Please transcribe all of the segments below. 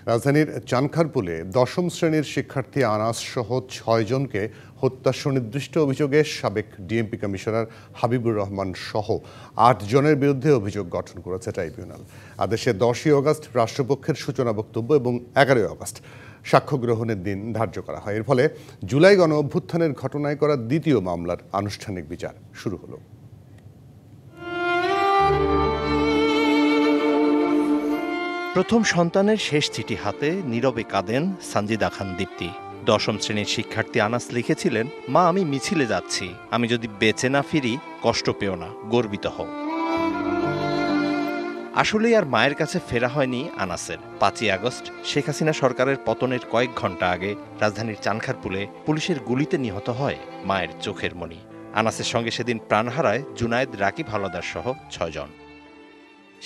রাজধানীর চানখারপুলে দশম শ্রেণীর শিক্ষার্থী আনাস সহ ৬ জনকে হত্যা সুনির্দিষ্ট অভিযোগে সাবেক ডিএমপি কমিশনার হাবিবুর রহমান সহ ৮ জনের বিরুদ্ধে অভিযোগ গঠন করেছে ট্রাইব্যুনাল। আদেশে ১০ই আগস্ট রাষ্ট্রপক্ষের সূচনা বক্তব্য এবং ১১ই আগস্ট সাক্ষ্য গ্রহণের দিন ধার্য করা হয়। এর ফলে জুলাই গণ অভ্যুত্থানের ঘটনায় করা দ্বিতীয় মামলার আনুষ্ঠানিক বিচার শুরু হলো। প্রথম সন্তানের শেষ চিঠি হাতে নীরবে কাঁদেন সানজিদা খান দীপ্তি। দশম শ্রেণীর শিক্ষার্থী আনাস লিখেছিলেন, মা আমি মিছিলে যাচ্ছি, আমি যদি বেঁচে না ফিরি কষ্ট পেও না, গর্বিত হও। আসলেই আর মায়ের কাছে ফেরা হয়নি আনাসের। ৫ই আগস্ট শেখ হাসিনা সরকারের পতনের কয়েক ঘন্টা আগে রাজধানীর চানখারপুলে পুলিশের গুলিতে নিহত হয় মায়ের চোখের মণি। আনাসের সঙ্গে সেদিন প্রাণ হারায় জুনায়েদ, রাকিব হাওলাদার সহ ৬ জন।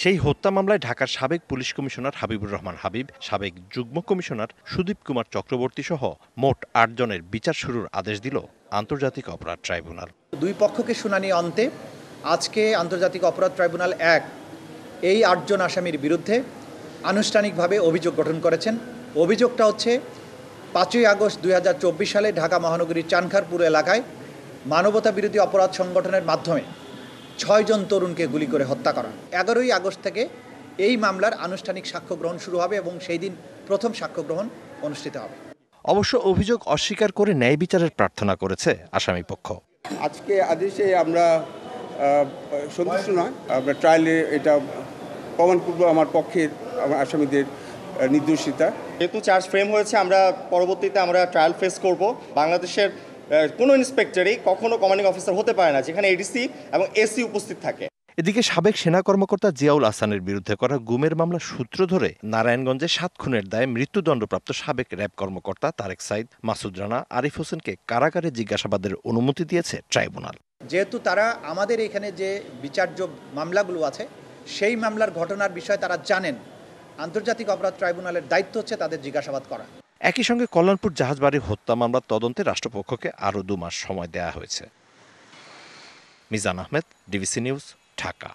সেই হত্যা মামলায় ঢাকার সাবেক পুলিশ কমিশনার হাবিবুর রহমান হাবিব, সাবেক যুগ্ম কমিশনার সুদীপ কুমার চক্রবর্তী সহ মোট ৮ জনের বিচার শুরুর আদেশ দিল আন্তর্জাতিক অপরাধ ট্রাইব্যুনাল। দুই পক্ষকে শুনানি অন্তে আজকে আন্তর্জাতিক অপরাধ ট্রাইব্যুনাল ১ এই ৮ জন আসামির বিরুদ্ধে আনুষ্ঠানিকভাবে অভিযোগ গঠন করেছেন। অভিযোগটা হচ্ছে ৫ই আগস্ট ২০২৪ সালে ঢাকা মহানগরীর চানখারপুর এলাকায় মানবতা বিরোধী অপরাধ সংগঠনের মাধ্যমে ৬ জন তরুণকে গুলি করে হত্যা করা। ১১ই আগস্ট থেকে এই মামলার আনুষ্ঠানিক সাক্ষ্য গ্রহণ শুরু হবে এবং সেই দিন প্রথম সাক্ষ্য গ্রহণ অনুষ্ঠিত হবে। অবশ্য অভিযোগ অস্বীকার করে ন্যায় বিচারের প্রার্থনা করেছে আসামি পক্ষ। আজকে আদেশে আমরা সন্তুষ্ট নয়, আমরা ট্রায়ালে এটা প্রমাণ করব আমার পক্ষের আসামিদের নির্দোষিতা। যেহেতু চার্জ ফ্রেম হয়েছে, আমরা পরবর্তীতে আমরা ট্রায়াল ফেস করব। বাংলাদেশের কোনো ইন্সপেক্টরই কখনো কমান্ডিং অফিসার হতে পারে না যেখানে এডিসি এবং এসি উপস্থিত থাকে। এদিকে সাবেক সেনা কর্মকর্তা জিয়াউল আহসানের বিরুদ্ধে করা গুমের মামলার সূত্র ধরে নারায়ণগঞ্জে ৭ খুনের দায়ে মৃত্যুদণ্ডপ্রাপ্ত সাবেক র্যাব কর্মকর্তা তারেক সাইদ, মাসুদ রানা, আরিফ হোসেনকে কারাগারে জিজ্ঞাসাবাদের অনুমতি দিয়েছে ট্রাইব্যুনাল। যেহেতু তারা আমাদের এখানে যে বিচার্য মামলাগুলো আছে সেই মামলার ঘটনার বিষয়ে তারা জানেন, আন্তর্জাতিক অপরাধ ট্রাইব্যুনালের দায়িত্ব হচ্ছে তাদের জিজ্ঞাসাবাদ করা। একই সঙ্গে কল্যাণপুর জাহাজবাড়ি হত্যা মামলার তদন্তে রাষ্ট্রপক্ষকে আরও ২ মাস সময় দেওয়া হয়েছে। Mizan Ahmed, DBC news, Dhaka.